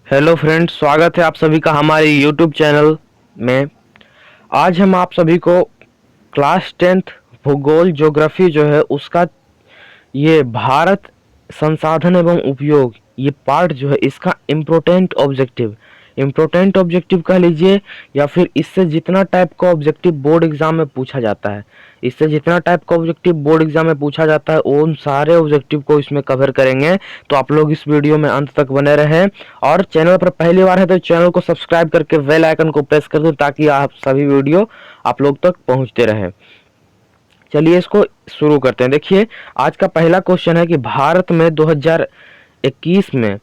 Hello friends, स्वागत है आप सभी का हमारे यूट्यूब चैनल में। आज हम आप सभी को क्लास 10th भूगोल ज्योग्राफी जो है उसका ये भारत संसाधन एवं उपयोग ये पार्ट जो है इसका इम्पोर्टेंट ऑब्जेक्टिव कह लीजिए, या फिर इससे जितना टाइप का ऑब्जेक्टिव बोर्ड एग्जाम में पूछा जाता है, इससे जितना टाइप का ऑब्जेक्टिव बोर्ड एग्जाम में पूछा जाता है उन सारे ऑब्जेक्टिव को इसमें कवर करेंगे। तो आप लोग इस वीडियो में अंत तक बने रहें, और चैनल पर पहली बार है तो चैनल को सब्सक्राइब करके बेल आइकन को प्रेस कर दें ताकि आप सभी वीडियो आप लोग तक पहुंचते रहे। चलिए इसको शुरू करते हैं। देखिए, आज का पहला क्वेश्चन है कि भारत में 2021 में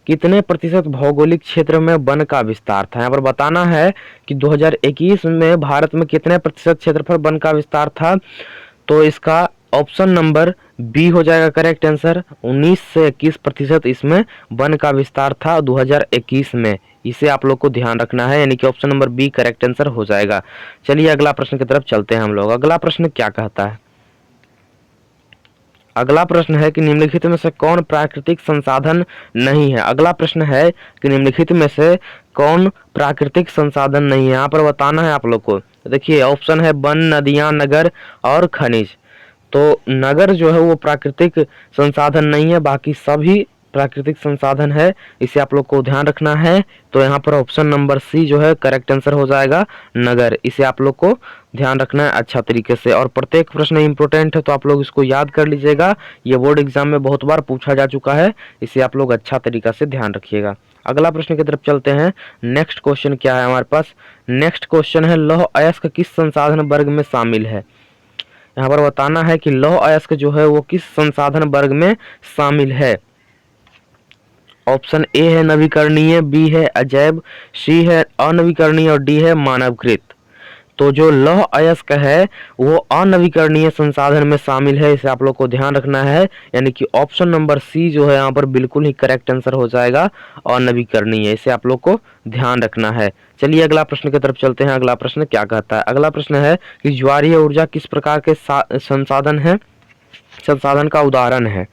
कितने प्रतिशत भौगोलिक क्षेत्र में वन का विस्तार था। यहाँ पर बताना है कि 2021 में भारत में कितने प्रतिशत क्षेत्रफल वन का विस्तार था। तो इसका ऑप्शन नंबर बी हो जाएगा करेक्ट आंसर। 19 से 21% इसमें वन का विस्तार था 2021 में। इसे आप लोग को ध्यान रखना है, यानी कि option number B correct answer हो जाएगा। चलिए अगला प्रश्न की तरफ चलते हैं हम लोग। अगला प्रश्न क्या कहता है? अगला प्रश्न है कि निम्नलिखित में से कौन प्राकृतिक संसाधन नहीं है। अगला प्रश्न है कि निम्नलिखित में से कौन प्राकृतिक संसाधन नहीं है। यहाँ पर बताना है आप लोग को। देखिए ऑप्शन है वन, नदियां, नगर और खनिज। तो नगर जो है वो प्राकृतिक संसाधन नहीं है, बाकी सभी प्राकृतिक संसाधन है, इसे आप लोग को ध्यान रखना है। तो यहाँ पर ऑप्शन नंबर सी जो है करेक्ट आंसर हो जाएगा नगर। इसे आप लोग को ध्यान रखना है अच्छा तरीके से, और प्रत्येक प्रश्न इंपॉर्टेंट है तो आप लोग इसको याद कर लीजिएगा। ये बोर्ड एग्जाम में बहुत बार पूछा जा चुका है, इसे आप लोग अच्छा तरीका से ध्यान रखिएगा। अगला प्रश्न की तरफ चलते हैं। नेक्स्ट क्वेश्चन क्या है हमारे पास? नेक्स्ट क्वेश्चन है लौह अयस्क किस संसाधन वर्ग में शामिल है। यहाँ पर बताना है कि लौह अयस्क जो है वो किस संसाधन वर्ग में शामिल है। ऑप्शन ए है नवीकरणीय, बी है अजैव, सी है अनवीकरणीय और डी है मानवकृत। तो जो लौह अयस्क है वो अनवीकरणीय संसाधन में शामिल है, इसे आप लोग को ध्यान रखना है, यानी कि ऑप्शन नंबर सी जो है यहाँ पर बिल्कुल ही करेक्ट आंसर हो जाएगा अनवीकरणीय। इसे आप लोग को ध्यान रखना है। चलिए अगला प्रश्न की तरफ चलते हैं। अगला प्रश्न क्या कहता है? अगला प्रश्न है कि ज्वारीय ऊर्जा किस प्रकार के संसाधन का उदाहरण है।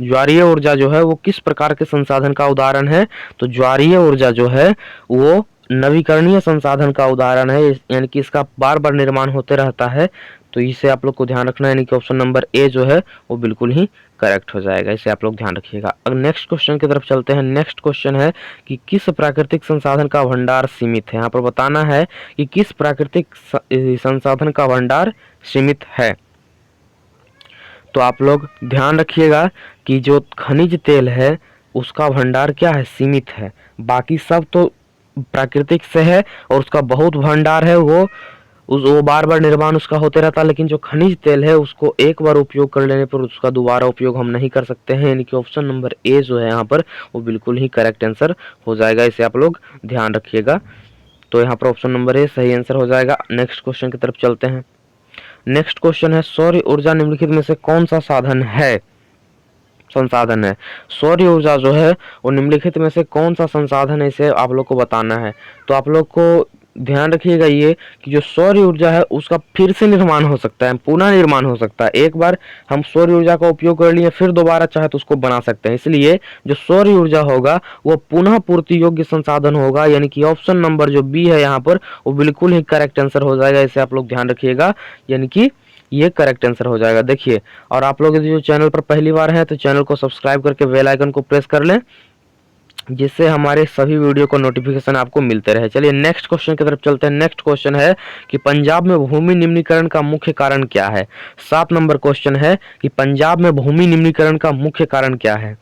ज्वारीय ऊर्जा जो है वो किस प्रकार के संसाधन का उदाहरण है। तो ज्वारीय ऊर्जा जो है वो नवीकरणीय संसाधन का उदाहरण है, यानी कि इसका बार बार निर्माण होते रहता है। तो इसे आप लोग को ध्यान रखना है, यानी कि ऑप्शन नंबर ए जो है वो बिल्कुल ही करेक्ट हो जाएगा। इसे आप लोग ध्यान रखिएगा। अब नेक्स्ट क्वेश्चन की तरफ चलते हैं। नेक्स्ट क्वेश्चन है कि किस प्राकृतिक संसाधन का भंडार सीमित है। यहाँ पर बताना है कि किस प्राकृतिक संसाधन का भंडार सीमित है। तो आप लोग ध्यान रखिएगा कि जो खनिज तेल है उसका भंडार क्या है? सीमित है। बाकी सब तो प्राकृतिक से है और उसका बहुत भंडार है, वो बार बार निर्माण उसका होते रहता है। लेकिन जो खनिज तेल है उसको एक बार उपयोग कर लेने पर उसका दोबारा उपयोग हम नहीं कर सकते हैं, यानी कि ऑप्शन नंबर ए जो है यहाँ पर वो बिल्कुल ही करेक्ट आंसर हो जाएगा। इसे आप लोग ध्यान रखिएगा। तो यहाँ पर ऑप्शन नंबर ए सही आंसर हो जाएगा। नेक्स्ट क्वेश्चन की तरफ चलते हैं। नेक्स्ट क्वेश्चन है सौर ऊर्जा निम्नलिखित में से कौन सा संसाधन है। सौर ऊर्जा जो है वो निम्नलिखित में से कौन सा संसाधन है, इसे आप लोग को बताना है। तो आप लोग को ध्यान रखिएगा ये कि जो सौर ऊर्जा है उसका फिर से निर्माण हो सकता है, पुनः निर्माण हो सकता है। एक बार हम सौर ऊर्जा का उपयोग कर लिए फिर दोबारा चाहे तो उसको बना सकते हैं, इसलिए जो सौर ऊर्जा होगा वो पुनः पूर्ति योग्य संसाधन होगा, यानी कि ऑप्शन नंबर जो बी है यहाँ पर वो बिल्कुल ही करेक्ट आंसर हो जाएगा। इसे आप लोग ध्यान रखिएगा, यानी कि ये करेक्ट आंसर हो जाएगा। देखिए, और आप लोग जो चैनल पर पहली बार हैं तो चैनल को सब्सक्राइब करके बेल आइकन को प्रेस कर लें, जिससे हमारे सभी वीडियो को नोटिफिकेशन आपको मिलते रहे। चलिए नेक्स्ट क्वेश्चन की तरफ चलते हैं। नेक्स्ट क्वेश्चन है कि पंजाब में भूमि निम्नीकरण का मुख्य कारण क्या है। 7 नंबर क्वेश्चन है कि पंजाब में भूमि निम्नीकरण का मुख्य कारण क्या है।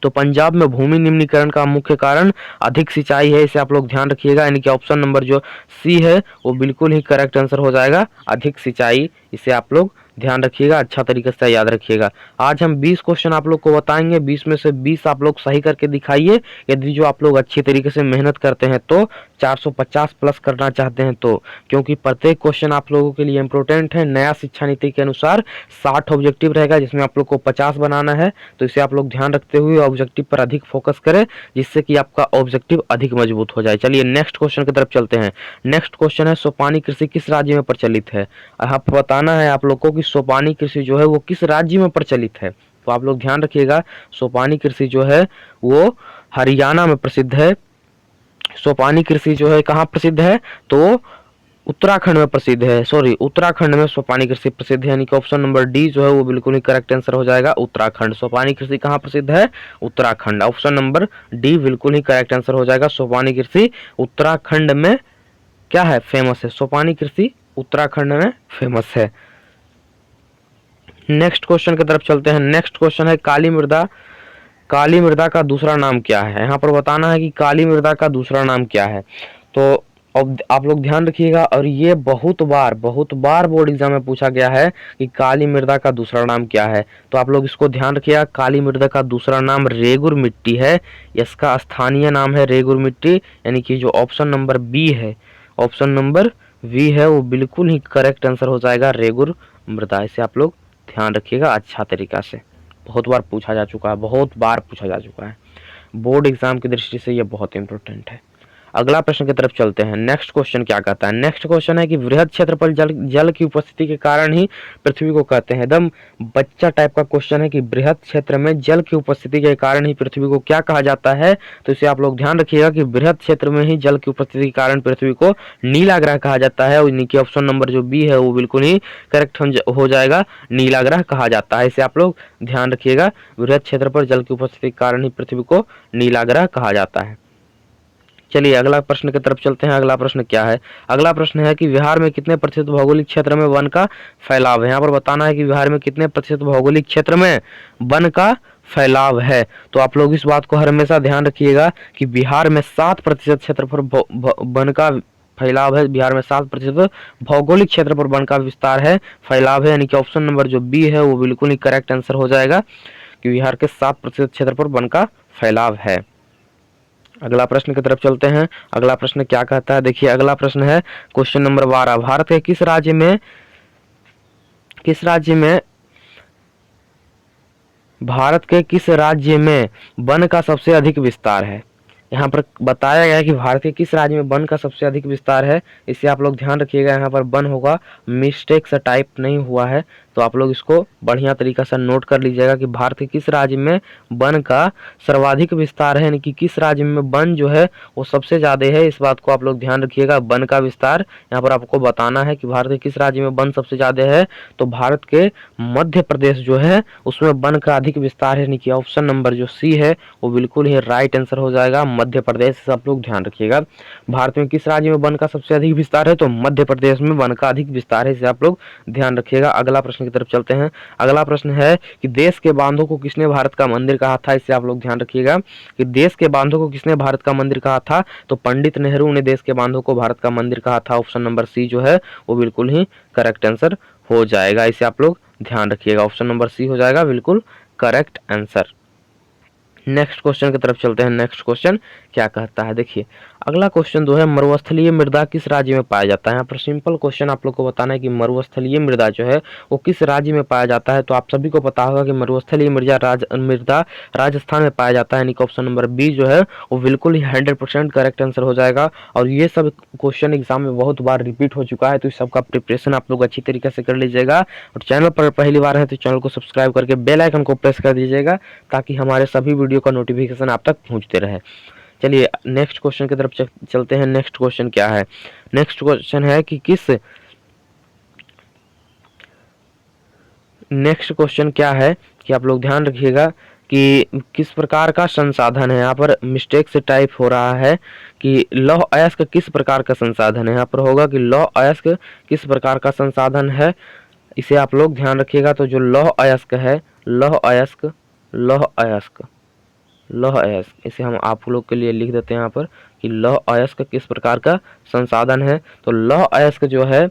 तो पंजाब में भूमि निम्नीकरण का मुख्य कारण अधिक सिंचाई है। इसे आप लोग ध्यान रखिएगा, यानी कि ऑप्शन नंबर जो सी है वो बिल्कुल ही करेक्ट आंसर हो जाएगा अधिक सिंचाई। इसे आप लोग ध्यान रखिएगा, अच्छा तरीके से याद रखिएगा। आज हम 20 क्वेश्चन आप लोग को बताएंगे, 20 में से 20 आप लोग सही करके दिखाइए। यदि जो आप लोग अच्छी तरीके से मेहनत करते हैं तो 450 प्लस करना चाहते हैं तो, क्योंकि प्रत्येक क्वेश्चन आप लोगों के लिए इंपॉर्टेंट है। नया शिक्षा नीति के अनुसार 60 ऑब्जेक्टिव रहेगा जिसमें आप लोग को 50 बनाना है। तो इसे आप लोग ध्यान रखते हुए ऑब्जेक्टिव पर अधिक फोकस करें, जिससे कि आपका ऑब्जेक्टिव अधिक मजबूत हो जाए। चलिए नेक्स्ट क्वेश्चन की तरफ चलते हैं। नेक्स्ट क्वेश्चन है सोपानी कृषि किस राज्य में प्रचलित है। आपको बताना है आप लोग को कि सोपानी कृषि जो है वो किस राज्य में प्रचलित है। तो आप लोग ध्यान रखिएगा, सोपानी कृषि जो है वो हरियाणा में प्रसिद्ध है। सोपानी कृषि जो है कहाँ प्रसिद्ध है, तो उत्तराखंड में प्रसिद्ध है। सॉरी, उत्तराखंड में सोपानी कृषि प्रसिद्ध है, यानी कि ऑप्शन नंबर डी जो है वो बिल्कुल ही करेक्ट आंसर हो जाएगा, उत्तराखंड। सोपानी कृषि कहाँ प्रसिद्ध है, उत्तराखंड। ऑप्शन नंबर डी बिल्कुल ही करेक्ट आंसर हो जाएगा, सोपानी कृषि उत्तराखंड में क्या है, फेमस है। सोपानी कृषि उत्तराखंड में फेमस है। नेक्स्ट क्वेश्चन की तरफ चलते हैं। नेक्स्ट क्वेश्चन है काली मृदा, काली मृदा का दूसरा नाम क्या है। यहाँ पर बताना है कि काली मृदा का दूसरा नाम क्या है। तो अब आप लोग ध्यान रखिएगा, और ये बहुत बार बोर्ड एग्जाम में पूछा गया है कि काली मृदा का दूसरा नाम क्या है। तो आप लोग इसको ध्यान रखिएगा, काली मृदा का दूसरा नाम रेगुर मिट्टी है। इसका स्थानीय नाम है रेगुर मिट्टी, यानी कि जो ऑप्शन नंबर बी है, ऑप्शन नंबर बी है वो बिल्कुल ही करेक्ट आंसर हो जाएगा, रेगुर मृदा। इसे आप लोग ध्यान रखिएगा अच्छा तरीका से, बहुत बार पूछा जा चुका है, बहुत बार पूछा जा चुका है। बोर्ड एग्जाम की दृष्टि से ये बहुत इंपॉर्टेंट है। अगला प्रश्न की तरफ चलते हैं। नेक्स्ट क्वेश्चन क्या कहता है। नेक्स्ट क्वेश्चन है कि वृहद क्षेत्रफल जल की उपस्थिति के कारण ही पृथ्वी को कहते हैं। एकदम बच्चा टाइप का क्वेश्चन है कि वृहद क्षेत्र में जल की उपस्थिति के कारण ही पृथ्वी को क्या कहा जाता है। तो इसे आप लोग ध्यान रखिएगा कि वृहद क्षेत्र में ही जल की उपस्थिति के कारण पृथ्वी को नीला ग्रह कहा जाता है। और ऑप्शन नंबर जो बी है वो बिल्कुल ही करेक्ट हो जाएगा, नीला ग्रह कहा जाता है। इसे आप लोग ध्यान रखिएगा, वृहद क्षेत्र पर जल की उपस्थिति के कारण ही पृथ्वी को नीला ग्रह कहा जाता है। चलिए अगला प्रश्न की तरफ चलते हैं। अगला प्रश्न क्या है। अगला प्रश्न है कि बिहार में कितने प्रतिशत भौगोलिक क्षेत्र में वन का फैलाव है। यहाँ पर बताना है कि बिहार में कितने प्रतिशत भौगोलिक क्षेत्र में वन का फैलाव है। तो आप लोग इस बात को हमेशा ध्यान रखिएगा कि बिहार में 7% क्षेत्र पर वन का फैलाव है। बिहार में 7% भौगोलिक क्षेत्र पर वन का विस्तार है, फैलाव है, यानी कि ऑप्शन नंबर जो बी है वो बिल्कुल ही करेक्ट आंसर हो जाएगा कि बिहार के 7% क्षेत्र पर वन का फैलाव है। अगला प्रश्न की तरफ चलते हैं। अगला प्रश्न क्या कहता है, देखिए अगला प्रश्न है क्वेश्चन नंबर 12। भारत के किस राज्य में भारत के किस राज्य में वन का सबसे अधिक विस्तार है। यहाँ पर बताया गया है कि भारत के किस राज्य में वन का सबसे अधिक विस्तार है। इसे आप लोग ध्यान रखिएगा, यहाँ पर वन होगा, मिस्टेक से टाइप नहीं हुआ है, तो आप लोग इसको बढ़िया तरीका से नोट कर लीजिएगा कि भारत के किस राज्य में वन का सर्वाधिक विस्तार है, यानी कि किस राज्य में वन जो है वो सबसे ज़्यादा है। इस बात को आप लोग ध्यान रखिएगा, वन का विस्तार यहाँ पर आपको बताना है कि भारत के किस राज्य में वन सबसे ज़्यादा है। तो भारत के मध्य प्रदेश जो है उसमें वन का अधिक विस्तार है, यानी कि ऑप्शन नंबर जो सी है वो बिल्कुल ही राइट आंसर हो जाएगा, मध्य प्रदेश। सब लोग ध्यान रखिएगा, भारत में किस राज्य में वन का सबसे अधिक विस्तार है, तो मध्य प्रदेश में वन का अधिक विस्तार है, इसे आप लोग ध्यान रखिएगा। अगला प्रश्न की तरफ चलते हैं। अगला प्रश्न है कि देश के बांधों को किसने भारत का मंदिर कहा था। इसे आप लोग ध्यान रखिएगा कि देश के बांधों को किसने भारत का मंदिर कहा था, तो पंडित नेहरू ने देश के बांधों को भारत का मंदिर कहा था। ऑप्शन नंबर सी जो है वो बिल्कुल ही करेक्ट आंसर हो जाएगा, इसे आप लोग ध्यान रखिएगा, ऑप्शन नंबर सी हो जाएगा बिल्कुल करेक्ट आंसर। नेक्स्ट क्वेश्चन की तरफ चलते हैं। नेक्स्ट क्वेश्चन क्या कहता है, देखिए अगला क्वेश्चन जो है मरुस्थलीय मृदा किस राज्य में पाया जाता है। यहाँ पर सिंपल क्वेश्चन आप लोग को बताना है कि मरुस्थलीय मृदा जो है वो किस राज्य में पाया जाता है। तो आप सभी को पता होगा कि मरुस्थलीय मृदा राजस्थान में पाया जाता है, यानी कि ऑप्शन नंबर बी जो है वो बिल्कुल ही 100% करेक्ट आंसर हो जाएगा। और ये सब क्वेश्चन एग्जाम में बहुत बार रिपीट हो चुका है, तो इस सबका प्रिपरेशन आप लोग अच्छी तरीके से कर लीजिएगा। और चैनल पर पहली बार है तो चैनल को सब्सक्राइब करके बेल आइकन को प्रेस कर दीजिएगा, ताकि हमारे सभी वीडियो का नोटिफिकेशन आप तक पहुंचते रहे। चलिए नेक्स्ट क्वेश्चन की तरफ चलते हैं। नेक्स्ट क्वेश्चन क्या है। नेक्स्ट क्वेश्चन है कि नेक्स्ट क्वेश्चन क्या है कि आप लोग ध्यान रखिएगा कि किस प्रकार का संसाधन है। यहाँ पर मिस्टेक से टाइप हो रहा है कि लौह अयस्क किस प्रकार का संसाधन है। यहाँ पर होगा कि लौह अयस्क किस प्रकार का संसाधन है, इसे आप लोग ध्यान रखिएगा। तो जो लौह अयस्क है, लौह अयस्क, इसे हम आप लोग के लिए लिख देते हैं यहाँ पर कि लौह अयस्क किस प्रकार का संसाधन है। तो लौह अयस्क जो है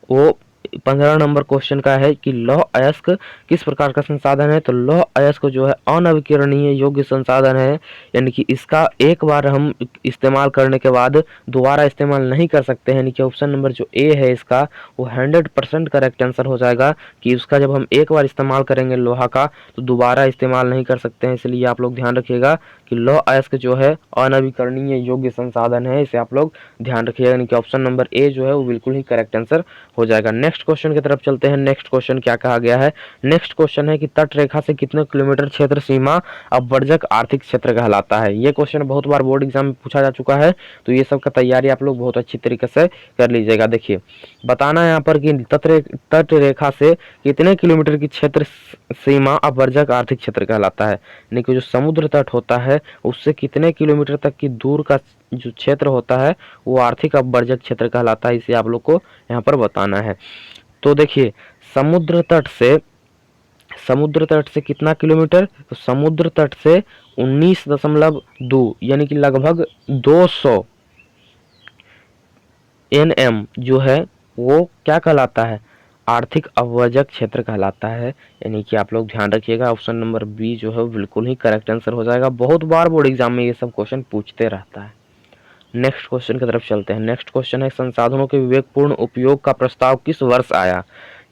वो 15 नंबर क्वेश्चन का है कि लौह अयस्क किस प्रकार का संसाधन है। तो लौह अयस्क जो है अनवीकरणीय योग्य संसाधन है, यानी कि इसका एक बार हम इस्तेमाल करने के बाद दोबारा इस्तेमाल नहीं कर सकते हैं, यानी कि ऑप्शन नंबर जो ए है इसका वो 100% करेक्ट आंसर हो जाएगा कि उसका जब हम एक बार इस्तेमाल करेंगे लोहा का तो दोबारा इस्तेमाल नहीं कर सकते हैं। इसलिए आप लोग ध्यान रखिएगा कि लौह अयस्क जो है अनवीकरणीय योग्य संसाधन है, इसे आप लोग ध्यान रखिएगा, यानी कि ऑप्शन नंबर ए जो है वो बिल्कुल ही करेक्ट आंसर हो जाएगा। नेक्स्ट नेक्स्ट क्वेश्चन की तरफ चलते हैं। नेक्स्ट क्वेश्चन क्या कहा गया है? नेक्स्ट क्वेश्चन है कि तट रेखा से कितने किलोमीटर क्षेत्र सीमा अपवर्जक आर्थिक क्षेत्र कहलाता है। ये क्वेश्चन बहुत बार बोर्ड एग्जाम में पूछा जा चुका है, तो ये सब का तैयारी आप लोग बहुत अच्छी तरीके से कर लीजिएगा। देखिए बताना है यहाँ पर कि तट रेखा से कितने किलोमीटर की क्षेत्र सीमा अपवर्जक आर्थिक क्षेत्र कहलाता है, यानी कि जो समुद्र तट होता है उससे कितने किलोमीटर तक की दूर का जो क्षेत्र होता है वो आर्थिक अपवर्जक क्षेत्र कहलाता है। इसे आप लोग को यहाँ पर बताना है। तो देखिए समुद्र तट से कितना किलोमीटर, तो समुद्र तट से 19.2 यानी कि लगभग 200 NM जो है वो क्या कहलाता है? आर्थिक अपवर्जक क्षेत्र कहलाता है। यानी कि आप लोग ध्यान रखिएगा, ऑप्शन नंबर बी जो है बिल्कुल ही करेक्ट आंसर हो जाएगा। बहुत बार बोर्ड एग्जाम में ये सब क्वेश्चन पूछते रहता है। नेक्स्ट क्वेश्चन की तरफ चलते हैं। नेक्स्ट क्वेश्चन है संसाधनों के विवेकपूर्ण उपयोग का प्रस्ताव किस वर्ष आया?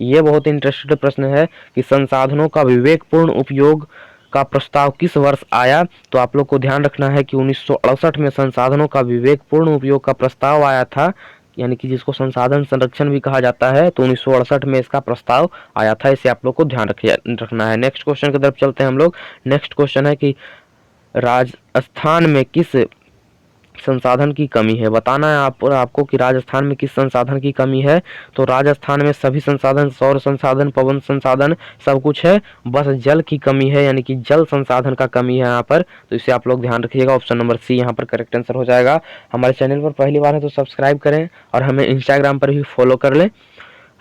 ये बहुत इंटरेस्टेड प्रश्न है कि संसाधनों का विवेकपूर्ण उपयोग का प्रस्ताव किस वर्ष आया। तो आप लोग को ध्यान रखना है कि 1968 में संसाधनों का विवेकपूर्ण उपयोग का प्रस्ताव आया था, यानी कि जिसको संसाधन संरक्षण भी कहा जाता है। तो 1968 में इसका प्रस्ताव आया था, इसे आप लोग को ध्यान रखना है। नेक्स्ट क्वेश्चन की तरफ चलते हैं हम लोग। नेक्स्ट क्वेश्चन है कि राजस्थान में किस संसाधन की कमी है? बताना है आपको कि राजस्थान में किस संसाधन की कमी है। तो राजस्थान में सभी संसाधन, सौर संसाधन, पवन संसाधन सब कुछ है, बस जल की कमी है, यानी कि जल संसाधन का कमी है यहाँ पर। तो इसे आप लोग ध्यान रखिएगा, ऑप्शन नंबर सी यहाँ पर करेक्ट आंसर हो जाएगा। हमारे चैनल पर पहली बार है तो सब्सक्राइब करें और हमें इंस्टाग्राम पर भी फॉलो कर लें।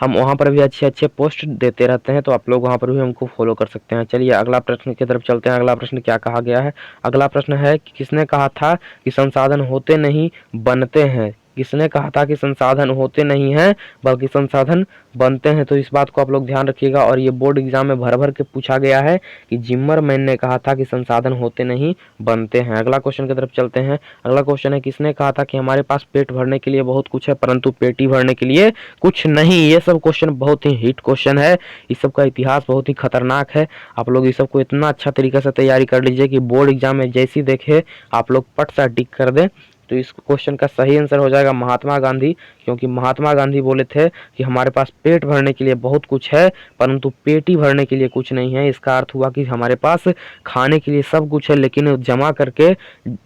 हम वहाँ पर भी अच्छे अच्छे पोस्ट देते रहते हैं, तो आप लोग वहाँ पर भी हमको फॉलो कर सकते हैं। चलिए अगला प्रश्न की तरफ चलते हैं। अगला प्रश्न क्या कहा गया है? अगला प्रश्न है कि किसने कहा था कि संसाधन होते नहीं बनते हैं? किसने कहा था कि संसाधन होते नहीं हैं बल्कि संसाधन बनते हैं? तो इस बात को आप लोग ध्यान रखिएगा, और ये बोर्ड एग्जाम में भर भर के पूछा गया है कि जिम्मरमैन ने कहा था कि संसाधन होते नहीं बनते हैं। अगला क्वेश्चन की तरफ चलते हैं। अगला क्वेश्चन है किसने कहा था कि हमारे पास पेट भरने के लिए बहुत कुछ है परंतु पेटी भरने के लिए कुछ नहीं? ये सब क्वेश्चन बहुत ही हिट क्वेश्चन है, इस सब का इतिहास बहुत ही खतरनाक है। आप लोग इस सब को इतना अच्छा तरीके से तैयारी कर लीजिए कि बोर्ड एग्जाम में जैसी देखे आप लोग पट सा टिक कर दें। तो इस क्वेश्चन का सही आंसर हो जाएगा महात्मा गांधी, क्योंकि महात्मा गांधी बोले थे कि हमारे पास पेट भरने के लिए बहुत कुछ है परंतु पेटी भरने के लिए कुछ नहीं है। इसका अर्थ हुआ कि हमारे पास खाने के लिए सब कुछ है लेकिन जमा करके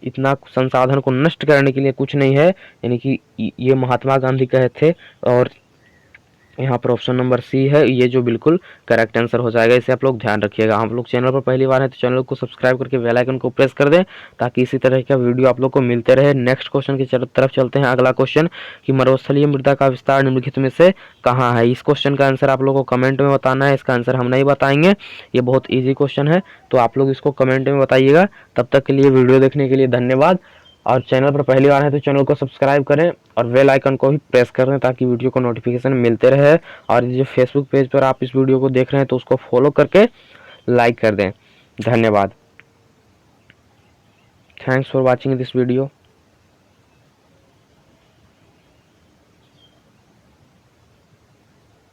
इतना संसाधन को नष्ट करने के लिए कुछ नहीं है, यानी कि ये महात्मा गांधी कहे थे। और यहाँ पर ऑप्शन नंबर सी है ये जो बिल्कुल करेक्ट आंसर हो जाएगा, इसे आप लोग ध्यान रखिएगा। हम लोग चैनल पर पहली बार है तो चैनल को सब्सक्राइब करके बेल आइकन को प्रेस कर दें ताकि इसी तरह का वीडियो आप लोग को मिलते रहे। नेक्स्ट क्वेश्चन की तरफ चलते हैं। अगला क्वेश्चन कि मरुस्थलीय मृदा का विस्तार निम्नलिखित में से कहाँ है? इस क्वेश्चन का आंसर आप लोग को कमेंट में बताना है, इसका आंसर हम नहीं बताएंगे, ये बहुत ईजी क्वेश्चन है, तो आप लोग इसको कमेंट में बताइएगा। तब तक के लिए वीडियो देखने के लिए धन्यवाद, और चैनल पर पहली बार है तो चैनल को सब्सक्राइब करें और बेल आइकन को भी प्रेस कर दें ताकि वीडियो को नोटिफिकेशन मिलते रहे। और जो फेसबुक पेज पर आप इस वीडियो को देख रहे हैं तो उसको फॉलो करके लाइक कर दें। धन्यवाद। Thanks for watching this video.